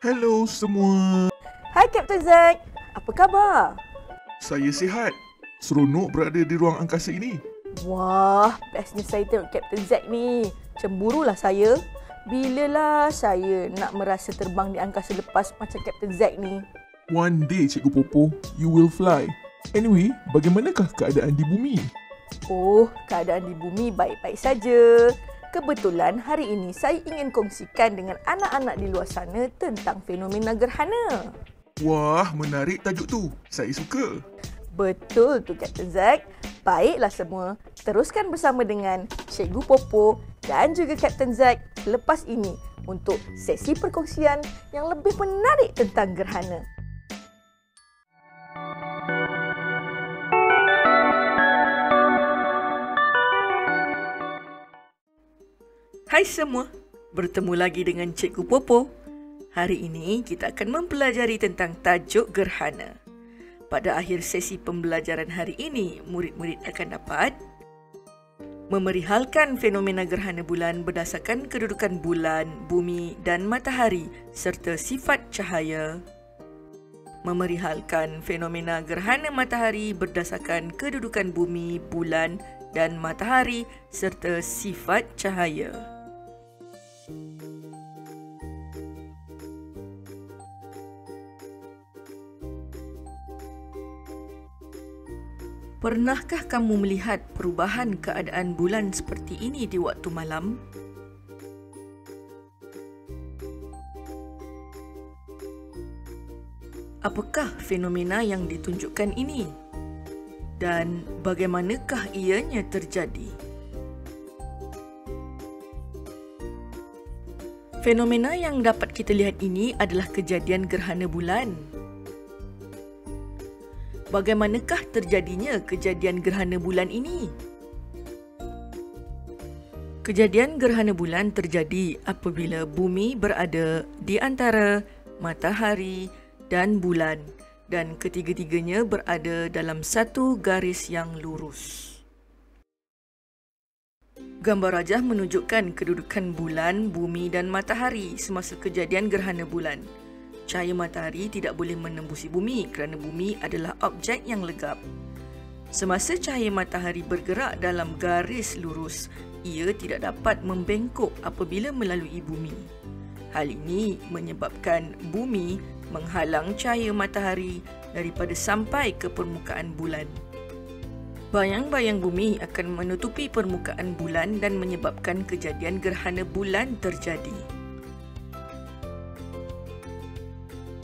Hello semua. Hai Captain Zack, apa khabar? Saya sihat. Seronok berada di ruang angkasa ini. Wah, bestnya saya tengok Captain Zack ni. Cemburulah saya. Bilalah saya nak merasa terbang di angkasa lepas macam Captain Zack ni. One day, Cikgu Popo, you will fly. Anyway, bagaimanakah keadaan di bumi? Oh, keadaan di bumi baik-baik saja. Kebetulan hari ini saya ingin kongsikan dengan anak-anak di luar sana tentang fenomena gerhana. Wah, menarik tajuk tu. Saya suka. Betul tu Captain Zack. Baiklah semua, teruskan bersama dengan Cikgu Popo dan juga Captain Zack lepas ini untuk sesi perkongsian yang lebih menarik tentang gerhana. Hai semua, bertemu lagi dengan Cikgu Popo. Hari ini kita akan mempelajari tentang tajuk gerhana. Pada akhir sesi pembelajaran hari ini, murid-murid akan dapat memerihalkan fenomena gerhana bulan berdasarkan kedudukan bulan, bumi dan matahari serta sifat cahaya. Memerihalkan fenomena gerhana matahari berdasarkan kedudukan bumi, bulan dan matahari serta sifat cahaya. Pernahkah kamu melihat perubahan keadaan bulan seperti ini di waktu malam? Apakah fenomena yang ditunjukkan ini? Dan bagaimanakah ianya terjadi? Fenomena yang dapat kita lihat ini adalah kejadian gerhana bulan. Bagaimanakah terjadinya kejadian gerhana bulan ini? Kejadian gerhana bulan terjadi apabila bumi berada di antara matahari dan bulan dan ketiga-tiganya berada dalam satu garis yang lurus. Gambar rajah menunjukkan kedudukan bulan, bumi dan matahari semasa kejadian gerhana bulan. Cahaya matahari tidak boleh menembusi bumi kerana bumi adalah objek yang legap. Semasa cahaya matahari bergerak dalam garis lurus, ia tidak dapat membengkok apabila melalui bumi. Hal ini menyebabkan bumi menghalang cahaya matahari daripada sampai ke permukaan bulan. Bayang-bayang bumi akan menutupi permukaan bulan dan menyebabkan kejadian gerhana bulan terjadi.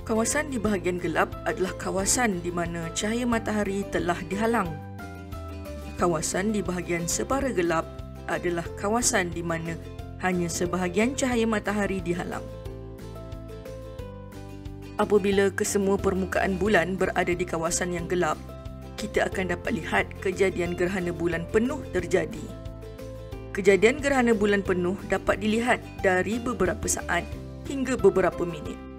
Kawasan di bahagian gelap adalah kawasan di mana cahaya matahari telah dihalang. Kawasan di bahagian separa gelap adalah kawasan di mana hanya sebahagian cahaya matahari dihalang. Apabila kesemua permukaan bulan berada di kawasan yang gelap, kita akan dapat lihat kejadian gerhana bulan penuh terjadi. Kejadian gerhana bulan penuh dapat dilihat dari beberapa saat hingga beberapa minit.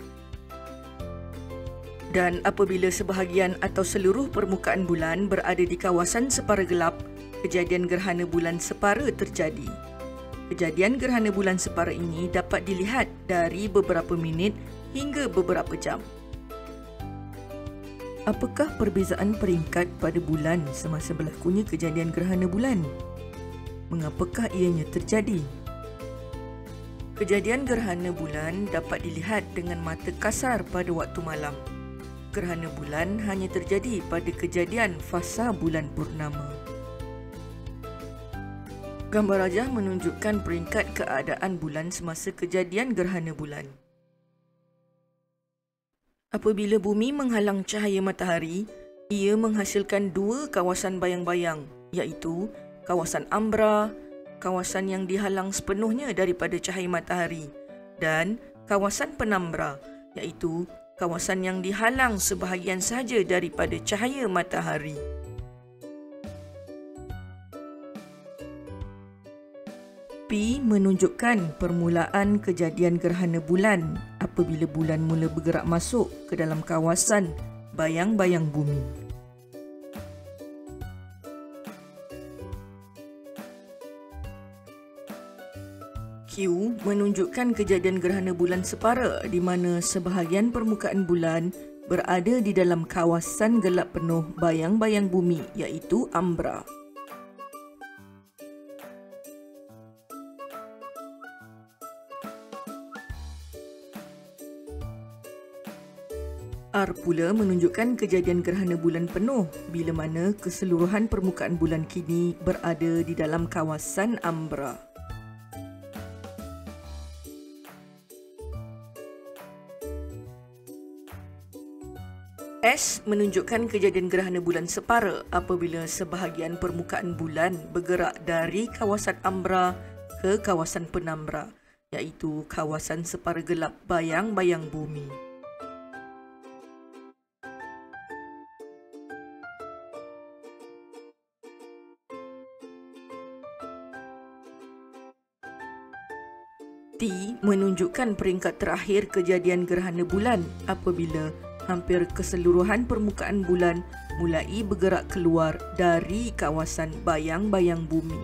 Dan apabila sebahagian atau seluruh permukaan bulan berada di kawasan separa gelap, kejadian gerhana bulan separa terjadi. Kejadian gerhana bulan separa ini dapat dilihat dari beberapa minit hingga beberapa jam. Apakah perbezaan peringkat pada bulan semasa berlakunya kejadian gerhana bulan? Mengapakah ianya terjadi? Kejadian gerhana bulan dapat dilihat dengan mata kasar pada waktu malam. Gerhana bulan hanya terjadi pada kejadian fasa bulan purnama. Gambar rajah menunjukkan peringkat keadaan bulan semasa kejadian gerhana bulan. Apabila bumi menghalang cahaya matahari, ia menghasilkan dua kawasan bayang-bayang, iaitu kawasan ambra, kawasan yang dihalang sepenuhnya daripada cahaya matahari, dan kawasan penambra, iaitu kawasan yang dihalang sebahagian sahaja daripada cahaya matahari. P menunjukkan permulaan kejadian gerhana bulan apabila bulan mula bergerak masuk ke dalam kawasan bayang-bayang bumi. Q Q menunjukkan kejadian gerhana bulan separa di mana sebahagian permukaan bulan berada di dalam kawasan gelap penuh bayang-bayang bumi iaitu umbra. R pula menunjukkan kejadian gerhana bulan penuh bila mana keseluruhan permukaan bulan kini berada di dalam kawasan umbra. S menunjukkan kejadian gerhana bulan separa apabila sebahagian permukaan bulan bergerak dari kawasan umbra ke kawasan penumbra, iaitu kawasan separa gelap bayang-bayang bumi. T menunjukkan peringkat terakhir kejadian gerhana bulan apabila hampir keseluruhan permukaan bulan mulai bergerak keluar dari kawasan bayang-bayang bumi.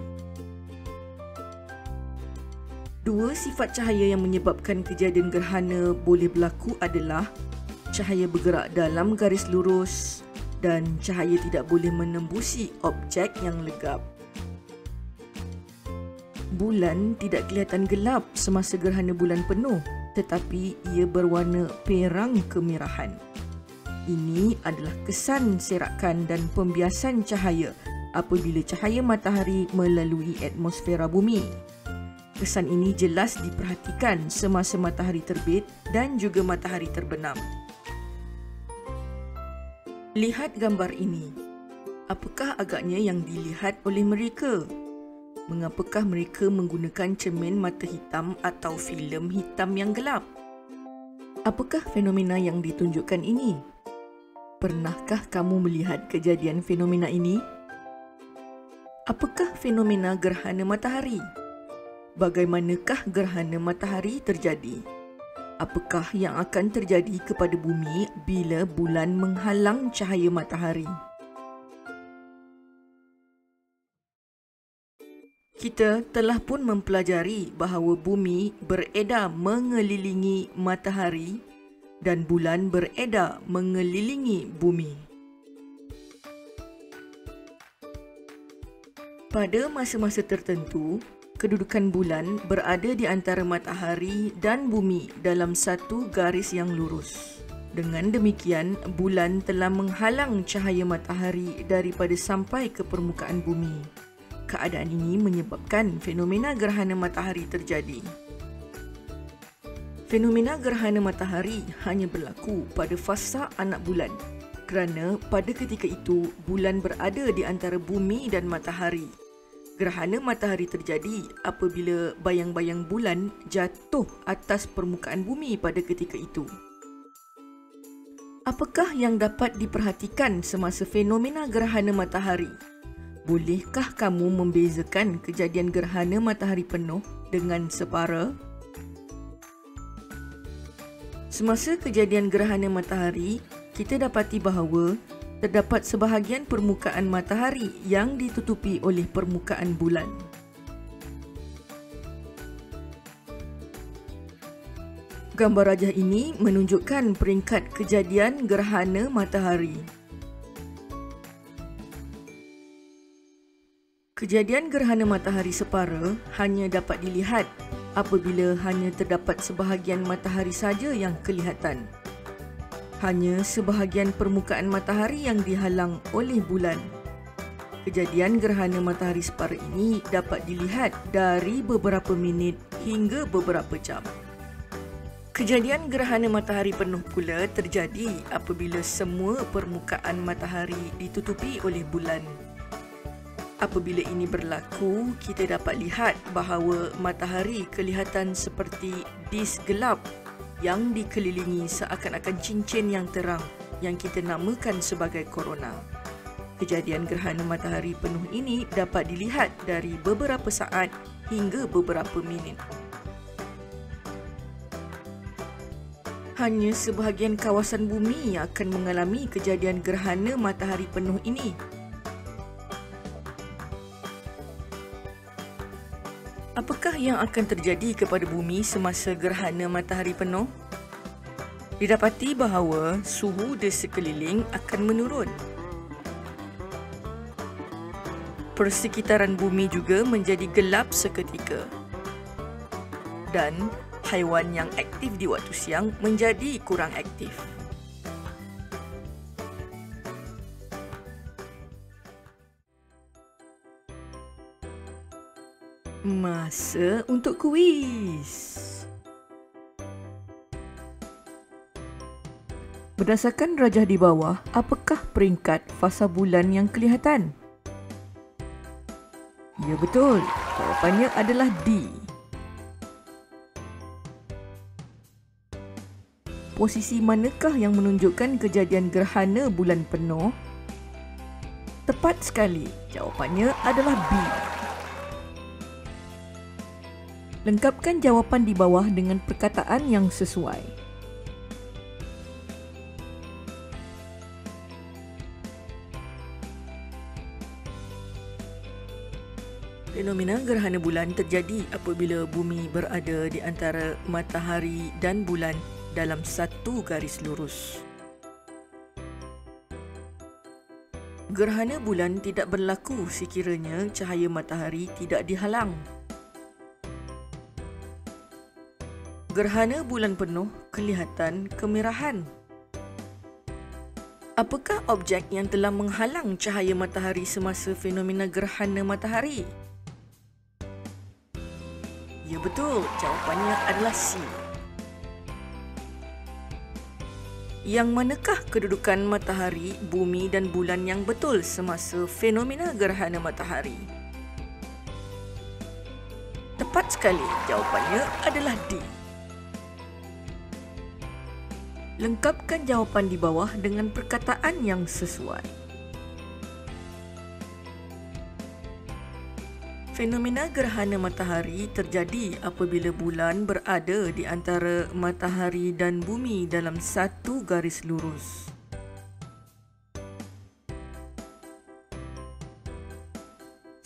Dua sifat cahaya yang menyebabkan kejadian gerhana boleh berlaku adalah cahaya bergerak dalam garis lurus dan cahaya tidak boleh menembusi objek yang legap. Bulan tidak kelihatan gelap semasa gerhana bulan penuh, tetapi ia berwarna perang kemerahan. Ini adalah kesan serakan dan pembiasan cahaya apabila cahaya matahari melalui atmosfera bumi. Kesan ini jelas diperhatikan semasa matahari terbit dan juga matahari terbenam. Lihat gambar ini. Apakah agaknya yang dilihat oleh mereka? Mengapakah mereka menggunakan cermin mata hitam atau filem hitam yang gelap? Apakah fenomena yang ditunjukkan ini? Pernahkah kamu melihat kejadian fenomena ini? Apakah fenomena gerhana matahari? Bagaimanakah gerhana matahari terjadi? Apakah yang akan terjadi kepada bumi bila bulan menghalang cahaya matahari? Kita telah pun mempelajari bahawa bumi beredar mengelilingi matahari dan bulan beredar mengelilingi bumi. Pada masa-masa tertentu, kedudukan bulan berada di antara matahari dan bumi dalam satu garis yang lurus. Dengan demikian, bulan telah menghalang cahaya matahari daripada sampai ke permukaan bumi. Keadaan ini menyebabkan fenomena gerhana matahari terjadi. Fenomena gerhana matahari hanya berlaku pada fasa anak bulan kerana pada ketika itu bulan berada di antara bumi dan matahari. Gerhana matahari terjadi apabila bayang-bayang bulan jatuh atas permukaan bumi pada ketika itu. Apakah yang dapat diperhatikan semasa fenomena gerhana matahari? Bolehkah kamu membezakan kejadian gerhana matahari penuh dengan separa? Semasa kejadian gerhana matahari, kita dapati bahawa terdapat sebahagian permukaan matahari yang ditutupi oleh permukaan bulan. Gambar rajah ini menunjukkan peringkat kejadian gerhana matahari. Kejadian gerhana matahari separa hanya dapat dilihat apabila hanya terdapat sebahagian matahari saja yang kelihatan. Hanya sebahagian permukaan matahari yang dihalang oleh bulan. Kejadian gerhana matahari separa ini dapat dilihat dari beberapa minit hingga beberapa jam. Kejadian gerhana matahari penuh pula terjadi apabila semua permukaan matahari ditutupi oleh bulan. Apabila ini berlaku, kita dapat lihat bahawa matahari kelihatan seperti dis gelap yang dikelilingi seakan-akan cincin yang terang yang kita namakan sebagai korona. Kejadian gerhana matahari penuh ini dapat dilihat dari beberapa saat hingga beberapa minit. Hanya sebahagian kawasan bumi yang akan mengalami kejadian gerhana matahari penuh ini. Apakah yang akan terjadi kepada bumi semasa gerhana matahari penuh? Didapati bahawa suhu di sekeliling akan menurun. Persekitaran bumi juga menjadi gelap seketika. Dan haiwan yang aktif di waktu siang menjadi kurang aktif. Masa untuk kuis. Berdasarkan rajah di bawah, apakah peringkat fasa bulan yang kelihatan? Ya betul, jawapannya adalah D. Posisi manakah yang menunjukkan kejadian gerhana bulan penuh? Tepat sekali, jawapannya adalah B. Lengkapkan jawapan di bawah dengan perkataan yang sesuai. Fenomena gerhana bulan terjadi apabila bumi berada di antara matahari dan bulan dalam satu garis lurus. Gerhana bulan tidak berlaku sekiranya cahaya matahari tidak dihalang. Gerhana bulan penuh kelihatan kemerahan. Apakah objek yang telah menghalang cahaya matahari semasa fenomena gerhana matahari? Ya betul, jawapannya adalah C. Yang manakah kedudukan matahari, bumi dan bulan yang betul semasa fenomena gerhana matahari? Tepat sekali, jawapannya adalah D. Lengkapkan jawapan di bawah dengan perkataan yang sesuai. Fenomena gerhana matahari terjadi apabila bulan berada di antara matahari dan bumi dalam satu garis lurus.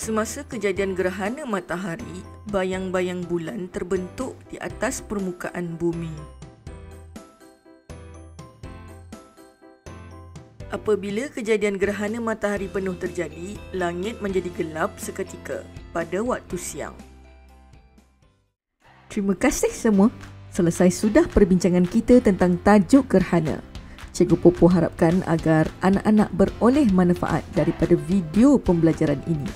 Semasa kejadian gerhana matahari, bayang-bayang bulan terbentuk di atas permukaan bumi. Apabila kejadian gerhana matahari penuh terjadi, langit menjadi gelap seketika pada waktu siang. Terima kasih semua. Selesai sudah perbincangan kita tentang tajuk gerhana. Cikgu Popo harapkan agar anak-anak beroleh manfaat daripada video pembelajaran ini.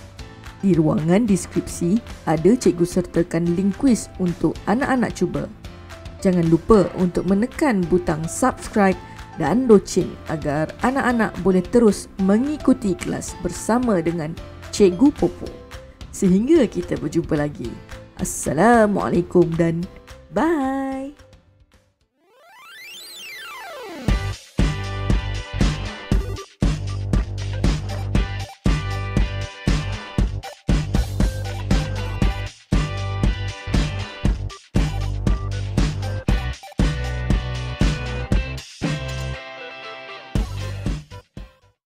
Di ruangan deskripsi, ada cikgu sertakan link kuis untuk anak-anak cuba. Jangan lupa untuk menekan butang subscribe dan loceng agar anak-anak boleh terus mengikuti kelas bersama dengan Cikgu Popo. Sehingga kita berjumpa lagi. Assalamualaikum dan bye.